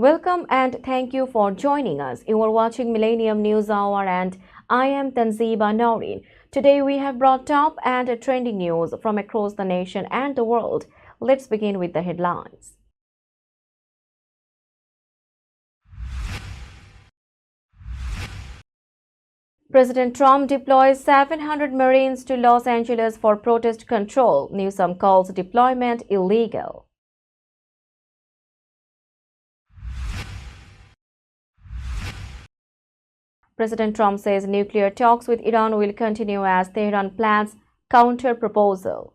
Welcome and thank you for joining us. You are watching Millennium News Hour and I am Tanzeeba Noreen. Today we have brought top and trending news from across the nation and the world. Let's begin with the headlines. President Trump deploys 700 Marines to Los Angeles for protest control. Newsom calls deployment illegal. President Trump says nuclear talks with Iran will continue as Tehran plans counter-proposal.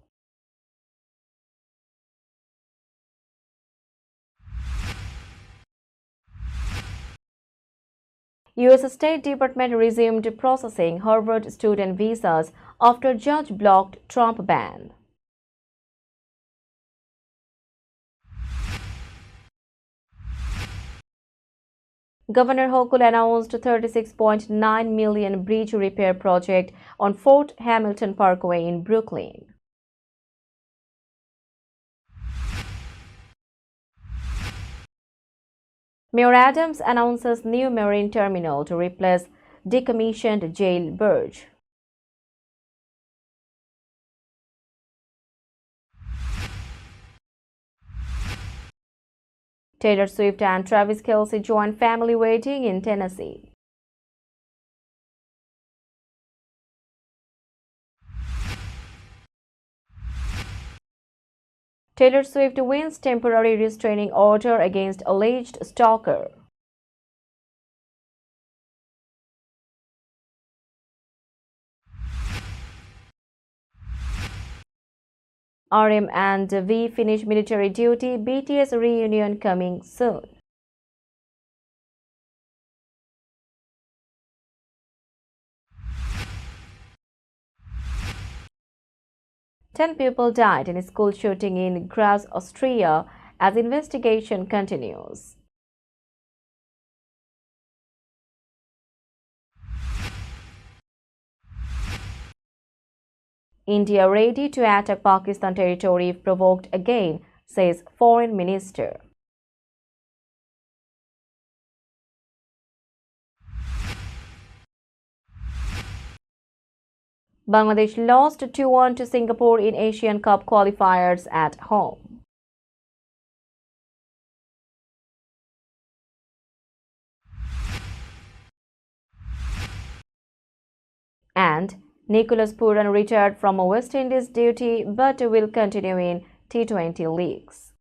U.S. State Department resumed processing Harvard student visas after judge blocked Trump ban. Governor Hochul announced $36.9 million bridge repair project on Fort Hamilton Parkway in Brooklyn. Mayor Adams announces new marine terminal to replace decommissioned jail barge. Taylor Swift and Travis Kelce join family wedding in Tennessee. Taylor Swift wins temporary restraining order against alleged stalker. RM and V finish military duty. BTS reunion coming soon. Ten people died in a school shooting in Graz, Austria, as investigation continues. India ready to attack Pakistan territory if provoked again, says Foreign Minister. Bangladesh lost 2-1 to Singapore in Asian Cup qualifiers at home. And Nicholas Pooran retired from a West Indies duty but will continue in T20 leagues.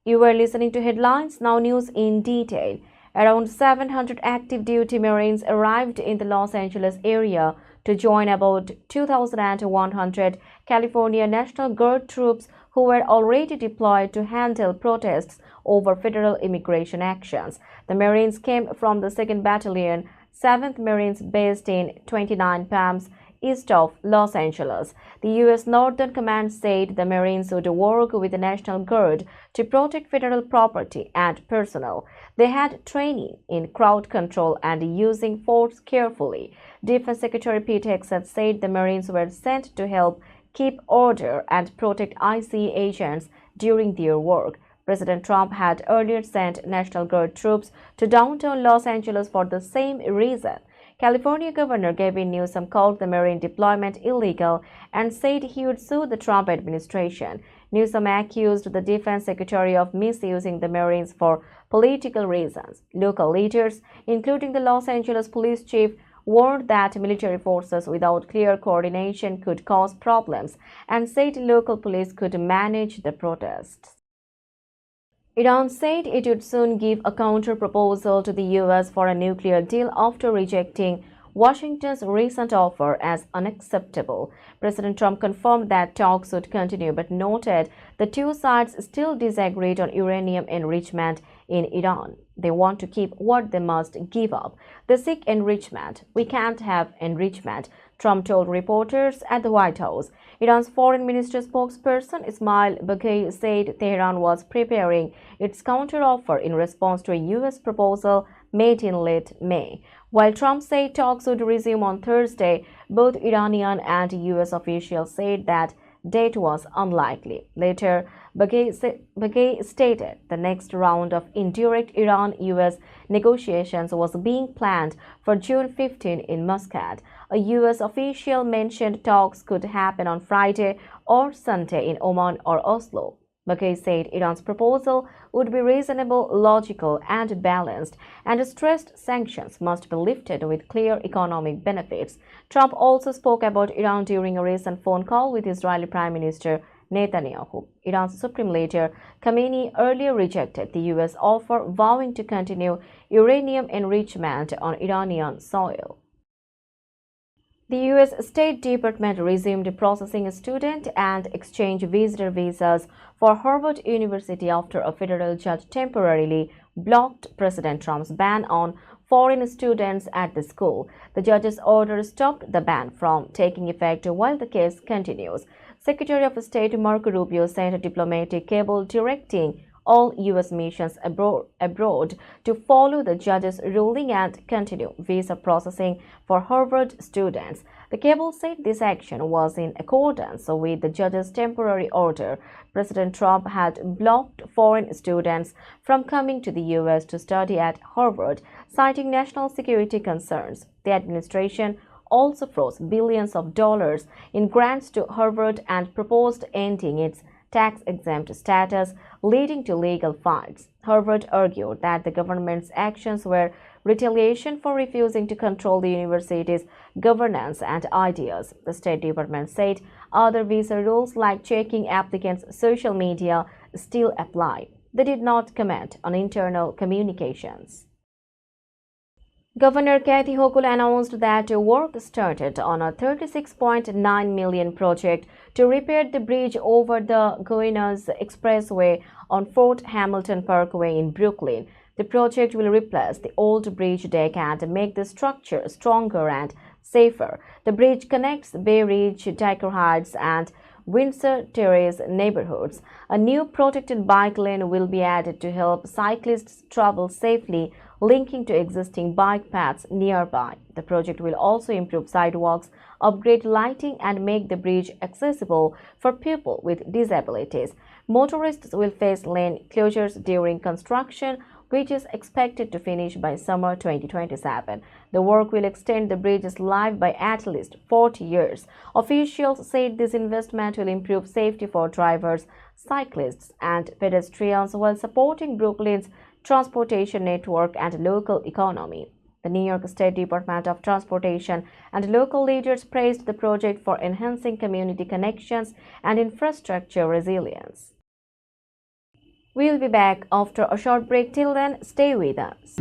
You were listening to headlines, now news in detail. Around 700 active duty Marines arrived in the Los Angeles area to join about 2,100 California National Guard troops who were already deployed to handle protests over federal immigration actions. The Marines came from the 2nd Battalion, 7th Marines based in 29 Palms, east of Los Angeles. The U.S. Northern Command said the Marines would work with the National Guard to protect federal property and personnel. They had training in crowd control and using force carefully. Defense Secretary Pete Hegseth said the Marines were sent to help keep order and protect ICE agents during their work. President Trump had earlier sent National Guard troops to downtown Los Angeles for the same reason. California Governor Gavin Newsom called the Marine deployment illegal and said he would sue the Trump administration. Newsom accused the Defense Secretary of misusing the Marines for political reasons. Local leaders, including the Los Angeles Police Chief, warned that military forces without clear coordination could cause problems and said local police could manage the protests. Iran said it would soon give a counter-proposal to the U.S. for a nuclear deal after rejecting Washington's recent offer as unacceptable. President Trump confirmed that talks would continue but noted the two sides still disagreed on uranium enrichment in Iran. They want to keep what they must give up. They seek enrichment. We can't have enrichment, Trump told reporters at the White House. Iran's foreign ministry spokesperson Ismail Baghei said Tehran was preparing its counteroffer in response to a U.S. proposal made in late May. While Trump said talks would resume on Thursday, both Iranian and U.S. officials said that date was unlikely. Later, Baghei stated the next round of indirect Iran-US negotiations was being planned for June 15 in Muscat. A US official mentioned talks could happen on Friday or Sunday in Oman or Oslo. Baghei said Iran's proposal would be reasonable, logical, and balanced, and stressed sanctions must be lifted with clear economic benefits. Trump also spoke about Iran during a recent phone call with Israeli Prime Minister Netanyahu. Iran's supreme leader Khamenei earlier rejected the US offer, vowing to continue uranium enrichment on Iranian soil. The U.S. State Department resumed processing student and exchange visitor visas for Harvard University after a federal judge temporarily blocked President Trump's ban on foreign students at the school. The judge's order stopped the ban from taking effect while the case continues. Secretary of State Marco Rubio sent a diplomatic cable directing all U.S. missions abroad to follow the judge's ruling and continue visa processing for Harvard students. The cable said this action was in accordance with the judge's temporary order. President Trump had blocked foreign students from coming to the U.S. to study at Harvard, citing national security concerns. The administration also froze billions of dollars in grants to Harvard and proposed ending its tax-exempt status, leading to legal fights. Harvard argued that the government's actions were retaliation for refusing to control the university's governance and ideas. The State Department said other visa rules like checking applicants' social media still apply. They did not comment on internal communications. Governor Kathy Hochul announced that work started on a $36.9 million project to repair the bridge over the Gowanus Expressway on Fort Hamilton Parkway in Brooklyn. The project will replace the old bridge deck and make the structure stronger and safer. The bridge connects Bay Ridge, Diker Heights, and Windsor Terrace neighborhoods. A new protected bike lane will be added to help cyclists travel safely, linking to existing bike paths nearby. The project will also improve sidewalks, upgrade lighting, and make the bridge accessible for people with disabilities. Motorists will face lane closures during construction, which is expected to finish by summer 2027. The work will extend the bridge's life by at least 40 years. Officials said this investment will improve safety for drivers, cyclists, and pedestrians while supporting Brooklyn's transportation network and local economy. The New York State Department of Transportation and local leaders praised the project for enhancing community connections and infrastructure resilience. We'll be back after a short break. Till then, stay with us.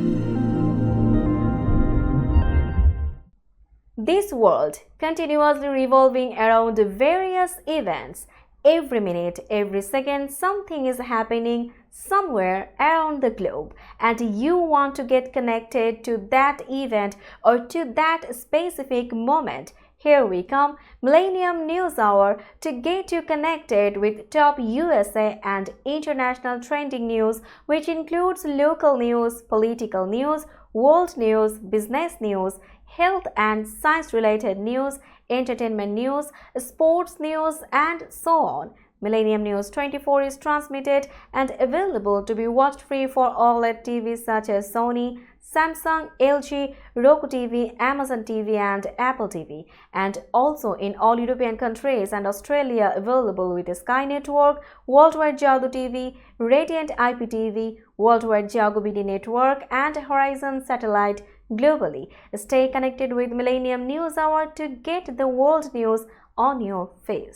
This world continuously revolving around various events. Every minute, every second, something is happening somewhere around the globe, and you want to get connected to that event or to that specific moment. Here we come, Millennium News Hour, to get you connected with top USA and international trending news, which includes local news, political news, world news, business news, health and science-related news, entertainment news, sports news, and so on. Millennium News 24 is transmitted and available to be watched free for OLED TVs such as Sony, Samsung, LG, Roku TV, Amazon TV, and Apple TV, and also in all European countries and Australia available with Sky Network, Worldwide Jago TV, Radiant IPTV, Worldwide Jago BD Network, and Horizon Satellite globally. Stay connected with Millennium News Hour to get the world news on your feed.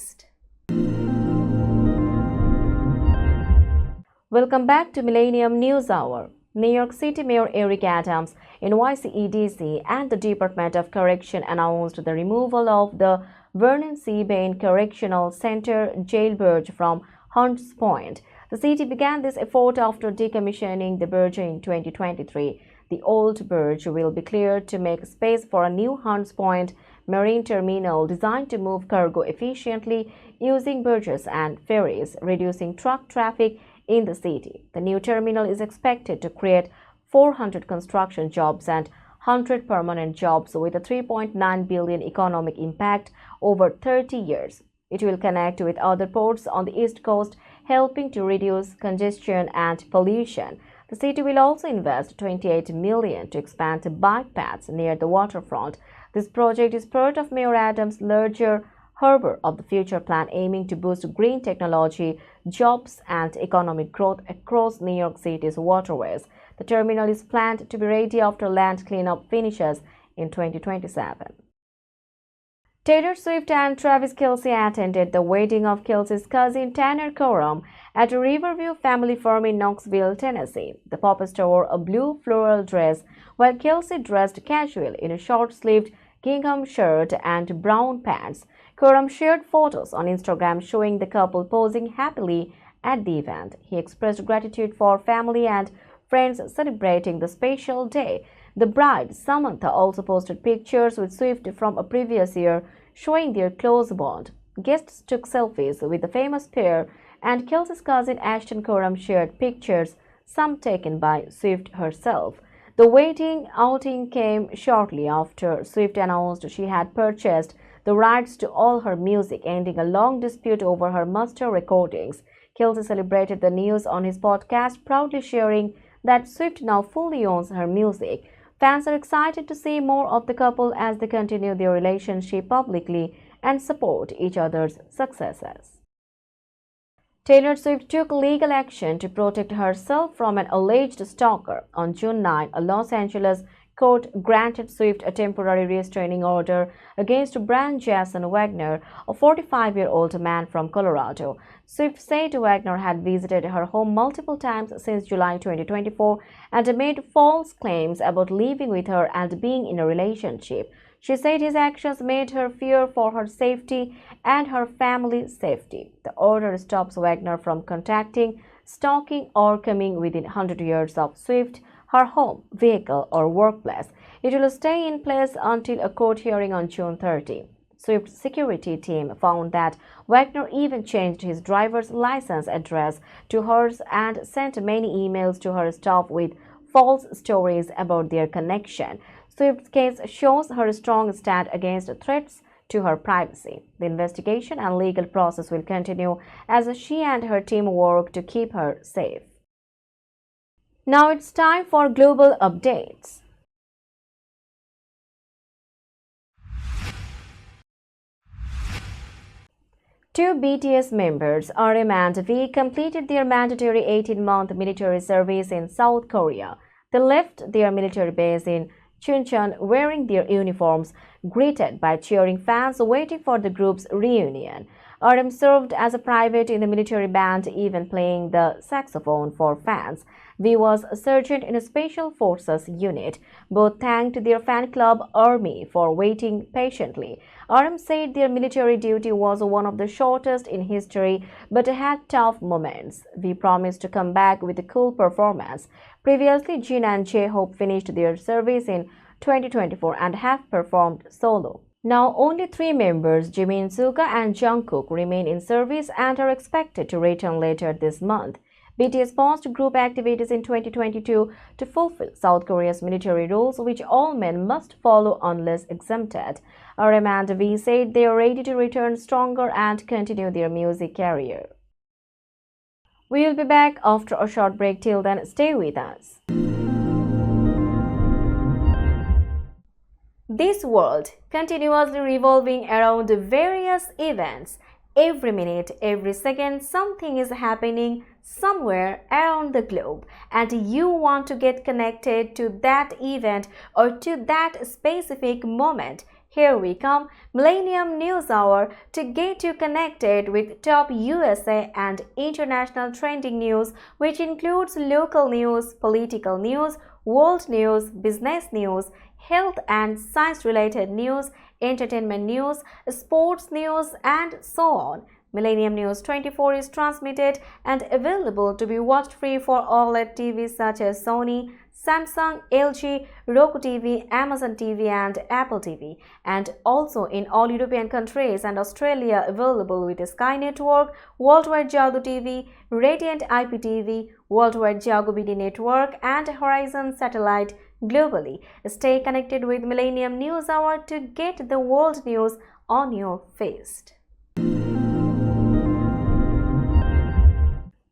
Welcome back to Millennium News Hour. New York City Mayor Eric Adams, NYCEDC, and the Department of Correction announced the removal of the Vernon C. Bain Correctional Center jailbird from Hunts Point. The city began this effort after decommissioning the barge in 2023. The old barge will be cleared to make space for a new Hunts Point marine terminal designed to move cargo efficiently using barges and ferries, reducing truck traffic in the city. The new terminal is expected to create 400 construction jobs and 100 permanent jobs with a $3.9 billion economic impact over 30 years. It will connect with other ports on the East Coast, helping to reduce congestion and pollution. The city will also invest 28 million to expand bike paths near the waterfront. This project is part of Mayor Adams' larger Harbour of the Future plan aiming to boost green technology, jobs, and economic growth across New York City's waterways. The terminal is planned to be ready after land cleanup finishes in 2027. Taylor Swift and Travis Kelce attended the wedding of Kelce's cousin Tanner Coram at a Riverview family farm in Knoxville, Tennessee. The pop star wore a blue floral dress, while Kelce dressed casually in a short-sleeved gingham shirt and brown pants. Coram shared photos on Instagram showing the couple posing happily at the event. He expressed gratitude for family and friends celebrating the special day. The bride, Samantha, also posted pictures with Swift from a previous year showing their close bond. Guests took selfies with the famous pair, and Kelce's cousin Ashton Coram shared pictures, some taken by Swift herself. The wedding outing came shortly after Swift announced she had purchased the rights to all her music, ending a long dispute over her master recordings. Kelce celebrated the news on his podcast, proudly sharing that Swift now fully owns her music. Fans are excited to see more of the couple as they continue their relationship publicly and support each other's successes. Taylor Swift took legal action to protect herself from an alleged stalker. On June 9, a Los Angeles court granted Swift a temporary restraining order against Brian Jason Wagner, a 45-year-old man from Colorado. Swift said Wagner had visited her home multiple times since July 2024 and made false claims about living with her and being in a relationship. She said his actions made her fear for her safety and her family's safety. The order stops Wagner from contacting, stalking, or coming within 100 yards of Swift, her home, vehicle, or workplace. It will stay in place until a court hearing on June 30. Swift's security team found that Wagner even changed his driver's license address to hers and sent many emails to her staff with false stories about their connection. Swift's case shows her strong stand against threats to her privacy. The investigation and legal process will continue as she and her team work to keep her safe. Now it's time for global updates. Two BTS members, RM and V, completed their mandatory 18-month military service in South Korea. They left their military base in Chuncheon wearing their uniforms, greeted by cheering fans waiting for the group's reunion. RM served as a private in the military band, even playing the saxophone for fans. V was a sergeant in a Special Forces unit. Both thanked their fan club Army for waiting patiently. RM said their military duty was one of the shortest in history, but had tough moments. V promised to come back with a cool performance. Previously, Jin and J-Hope finished their service in 2024 and have performed solo. Now, only three members, Jimin, Suga, and Jungkook, remain in service and are expected to return later this month. BTS paused group activities in 2022 to fulfill South Korea's military rules, which all men must follow unless exempted. RM and V said they are ready to return stronger and continue their music career. We will be back after a short break. Till then, stay with us. This world continuously revolving around various events. Every minute, every second, something is happening somewhere around the globe, and you want to get connected to that event or to that specific moment. Here we come, Millennium News Hour, to get you connected with top USA and international trending news, which includes local news, political news, world news, business news, health and science-related news, entertainment news, sports news, and so on. Millennium News 24 is transmitted and available to be watched free for OLED TVs such as Sony, Samsung, LG, Roku TV, Amazon TV, and Apple TV, and also in all European countries and Australia available with Sky Network, Worldwide Jago TV, Radiant IPTV, Worldwide Jago BD Network, and Horizon Satellite globally. Stay connected with Millennium News Hour to get the world news on your feast.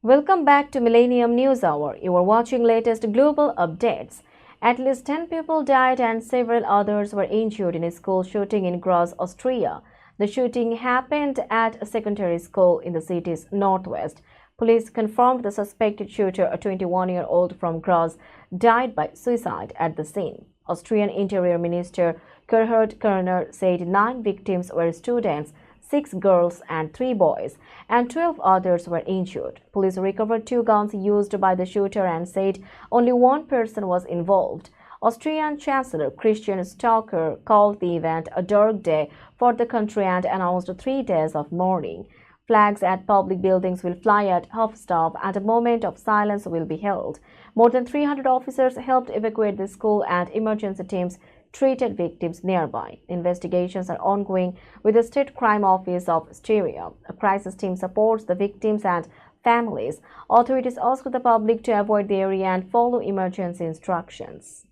Welcome back to Millennium News Hour. You are watching latest global updates. At least 10 people died and several others were injured in a school shooting in Graz, Austria. The shooting happened at a secondary school in the city's northwest. Police confirmed the suspected shooter, a 21-year-old from Graz, died by suicide at the scene. Austrian Interior Minister Gerhard Körner said 9 victims were students, 6 girls and 3 boys, and 12 others were injured. Police recovered 2 guns used by the shooter and said only 1 person was involved. Austrian Chancellor Christian Stocker called the event a dark day for the country and announced 3 days of mourning. Flags at public buildings will fly at half-staff and a moment of silence will be held. More than 300 officers helped evacuate the school and emergency teams treated victims nearby. Investigations are ongoing with the State Crime Office of Styria. A crisis team supports the victims and families. Authorities asked the public to avoid the area and follow emergency instructions.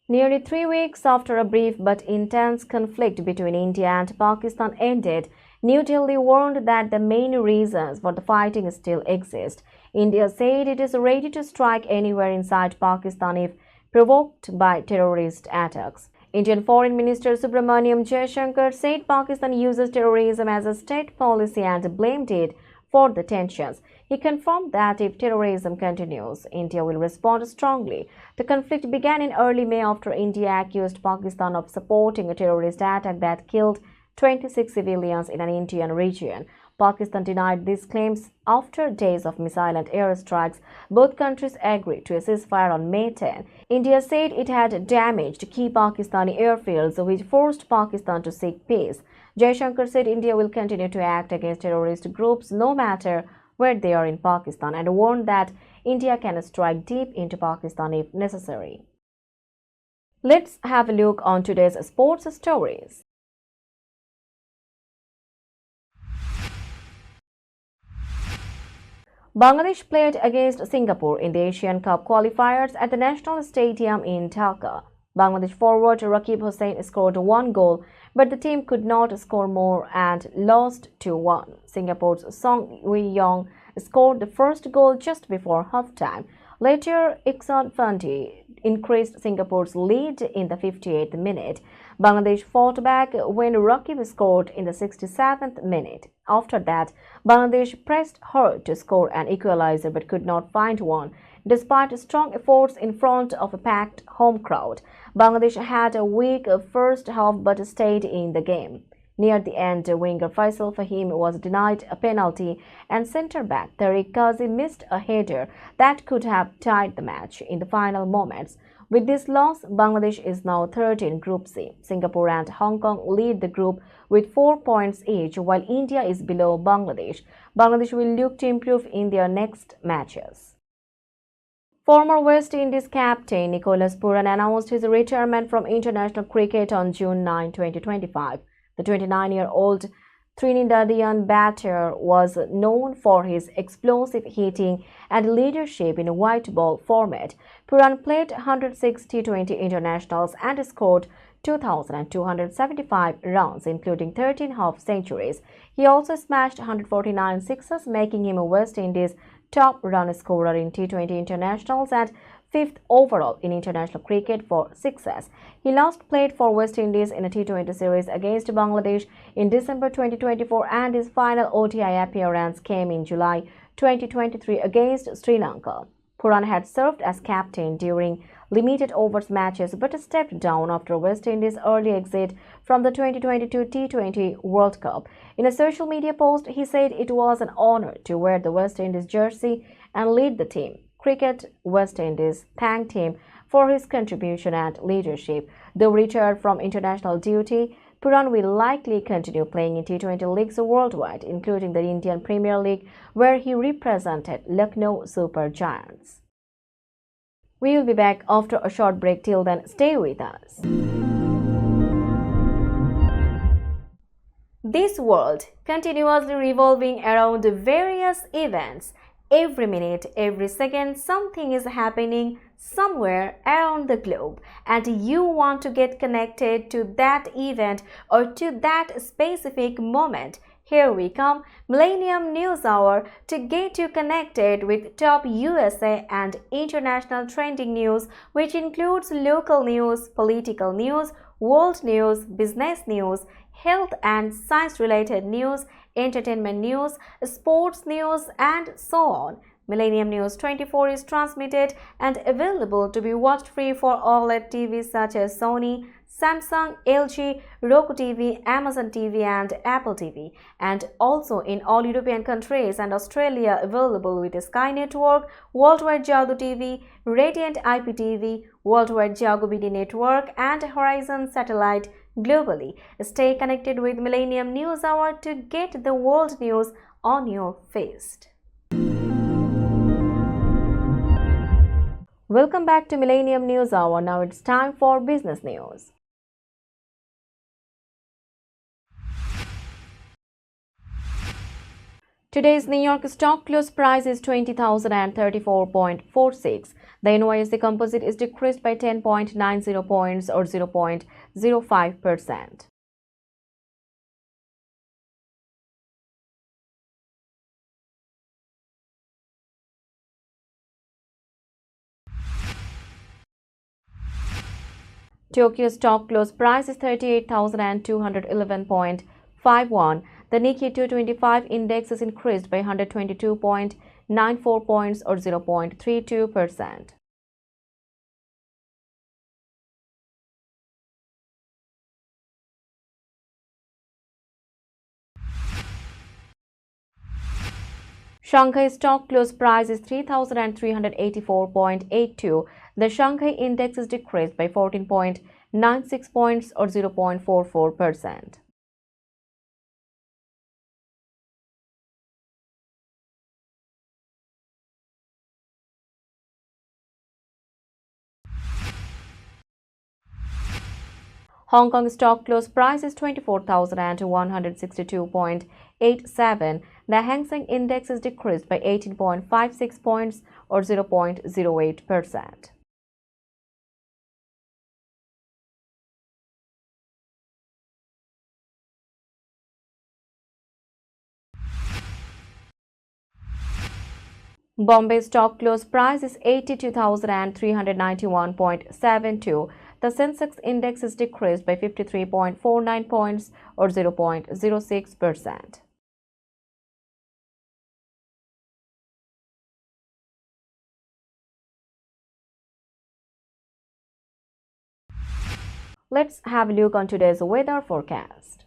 Nearly 3 weeks after a brief but intense conflict between India and Pakistan ended, New Delhi warned that the main reasons for the fighting still exist. India said it is ready to strike anywhere inside Pakistan if provoked by terrorist attacks. Indian Foreign Minister Subramaniam Jaishankar said Pakistan uses terrorism as a state policy and blamed it for the tensions. He confirmed that if terrorism continues, India will respond strongly. The conflict began in early May after India accused Pakistan of supporting a terrorist attack that killed 26 civilians in an Indian region. Pakistan denied these claims after days of missile and air strikes. Both countries agreed to a ceasefire on May 10. India said it had damaged key Pakistani airfields, which forced Pakistan to seek peace. Jaishankar said India will continue to act against terrorist groups no matter where they are in Pakistan and warned that India can strike deep into Pakistan if necessary. Let's have a look on today's sports stories. Bangladesh played against Singapore in the Asian Cup qualifiers at the National Stadium in Dhaka. Bangladesh forward Rakib Hossain scored 1 goal, but the team could not score more and lost 2-1. Singapore's Song Wei-yong scored the first goal just before halftime. Later, Iksan Fandi increased Singapore's lead in the 58th minute. Bangladesh fought back when Rakib scored in the 67th minute. After that, Bangladesh pressed hard to score an equalizer but could not find one. Despite strong efforts in front of a packed home crowd, Bangladesh had a weak first half but stayed in the game. Near the end, winger Faisal Fahim was denied a penalty and centre-back Tariq Kazi missed a header that could have tied the match in the final moments. With this loss, Bangladesh is now third in Group C. Singapore and Hong Kong lead the group with 4 points each, while India is below Bangladesh. Bangladesh will look to improve in their next matches. Former West Indies captain Nicholas Pooran announced his retirement from international cricket on June 9, 2025. The 29-year-old Trinidadian batter was known for his explosive hitting and leadership in a white ball format. Pooran played 106 T20 internationals and scored 2,275 runs, including 13 half-centuries. He also smashed 149 sixes, making him a West Indies top run scorer in T20 internationals and 5th overall in international cricket for sixes. He last played for West Indies in a T20 series against Bangladesh in December 2024 and his final ODI appearance came in July 2023 against Sri Lanka. Pooran had served as captain during limited overs matches but stepped down after West Indies' early exit from the 2022 T20 World Cup. In a social media post, he said it was an honor to wear the West Indies jersey and lead the team. Cricket West Indies thanked him for his contribution and leadership. Though retired from international duty, Pooran will likely continue playing in T20 leagues worldwide, including the Indian Premier League, where he represented Lucknow Super Giants. We will be back after a short break. Till then, stay with us. This world continuously revolving around various events. Every minute, every second, something is happening somewhere around the globe, and you want to get connected to that event or to that specific moment. Here we come, Millennium News Hour, to get you connected with top USA and international trending news, which includes local news, political news, world news, business news, health and science-related news, entertainment news, sports news, and so on. Millennium News 24 is transmitted and available to be watched free for OLED TVs such as Sony, Samsung, LG, Roku TV, Amazon TV and Apple TV, and also in all European countries and Australia available with Sky Network, Worldwide Jago TV, Radiant IPTV, Worldwide Jago BD Network and Horizon Satellite globally. Stay connected with Millennium News Hour to get the world news on your feast. Welcome back to Millennium News Hour. Now it's time for business news. Today's New York stock close price is 20,034.46. The NYSE Composite is decreased by 10.90 points or 0.05%. Tokyo stock close price is 38,211.51. The Nikkei 225 index is increased by 122.94 points or 0.32%. Shanghai stock close price is 3,384.82. The Shanghai index is decreased by 14.96 points or 0.44%. Hong Kong stock close price is 24,162.87. The Hang Seng index is decreased by 18.56 points or 0.08%. Bombay stock close price is 82,391.72. The Sensex index is decreased by 53.49 points or 0.06%. Let's have a look on today's weather forecast.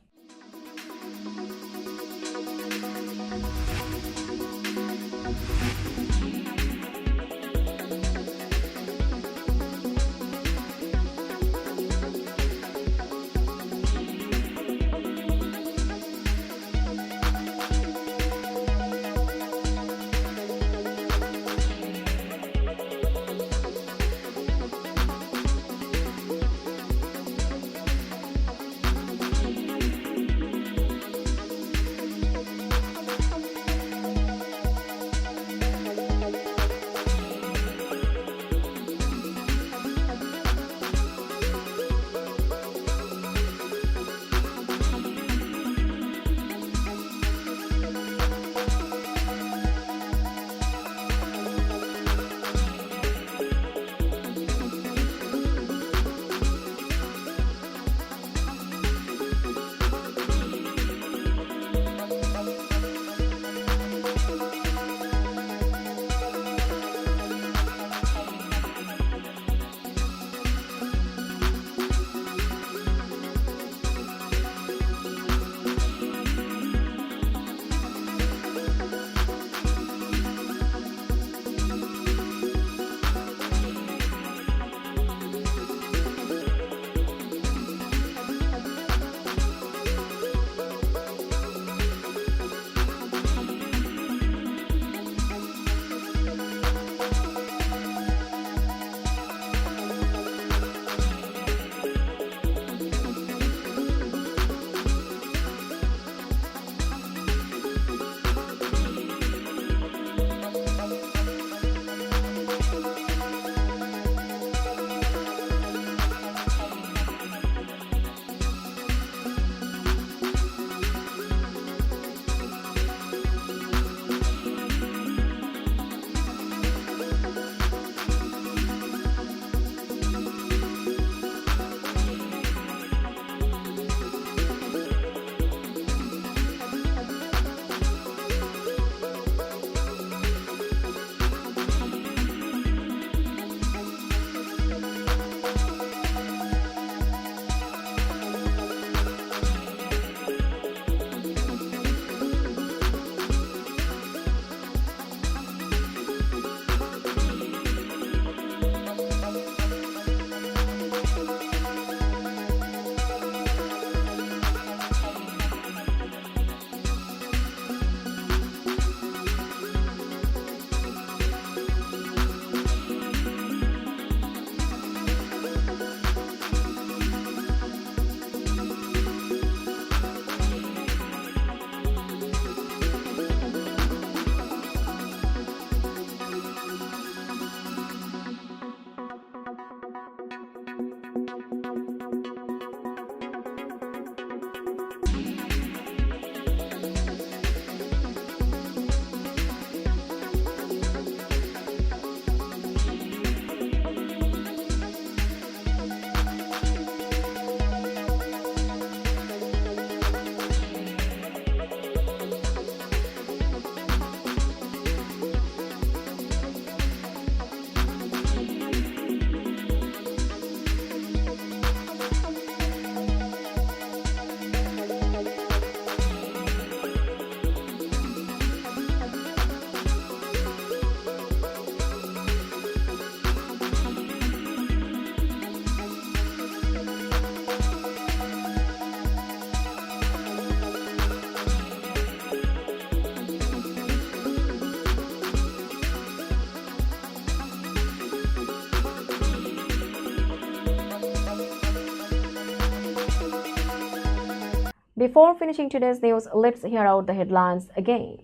Before finishing today's news, let's hear out the headlines again.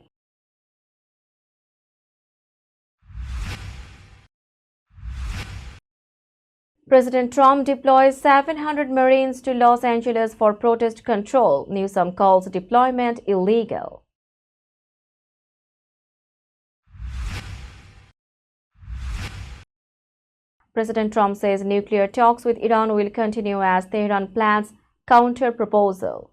President Trump deploys 700 Marines to Los Angeles for protest control. Newsom calls deployment illegal. President Trump says nuclear talks with Iran will continue as Tehran plans counter-proposal.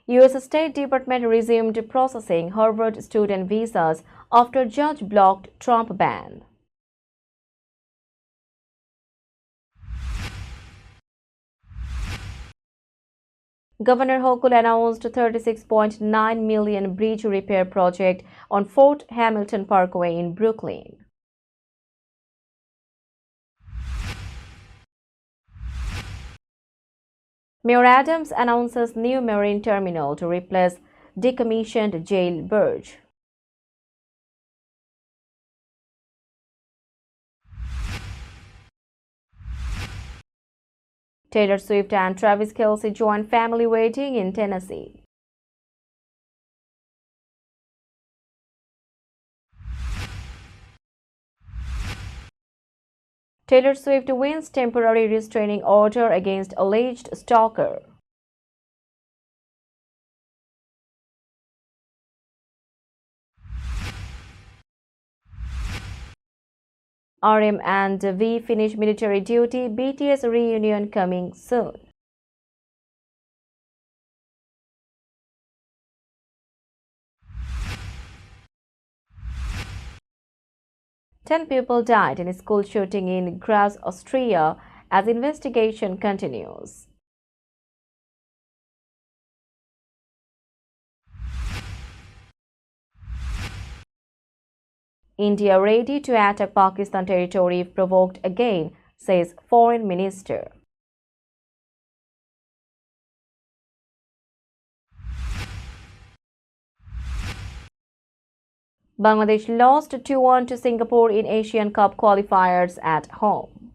U.S. State Department resumed processing Harvard student visas after judge blocked Trump ban. Governor Hochul announced $36.9 million bridge repair project on Fort Hamilton Parkway in Brooklyn. Mayor Adams announces new marine terminal to replace decommissioned jail barge. Taylor Swift and Travis Kelce join family wedding in Tennessee. Taylor Swift wins temporary restraining order against alleged stalker. RM and V finish military duty. BTS reunion coming soon. Ten people died in a school shooting in Graz, Austria, as investigation continues. India ready to attack Pakistan territory if provoked again, says Foreign Minister. Bangladesh lost 2-1 to Singapore in Asian Cup qualifiers at home.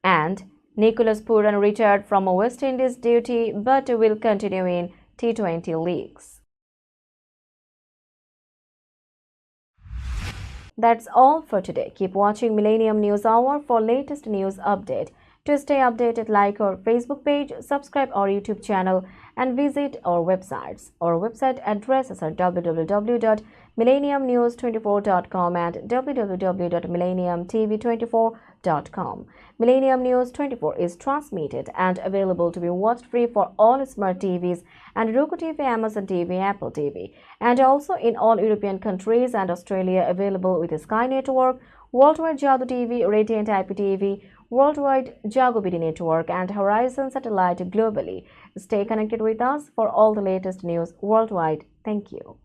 And Nicholas Pooran retired from West Indies duty but will continue in T20 leagues. That's all for today. Keep watching Millennium News Hour for latest news update. To stay updated, like our Facebook page, subscribe our YouTube channel, and visit our websites. Our website addresses are www.millenniumnews24.com and www.millenniumtv24.com. Millennium News 24 is transmitted and available to be watched free for all smart TVs and Roku TV, Amazon TV, Apple TV, and also in all European countries and Australia, available with Sky Network, Worldwide Jadoo TV, Radiant IPTV, Worldwide Jago BD Network, and Horizon Satellite globally. Stay connected with us for all the latest news worldwide. Thank you.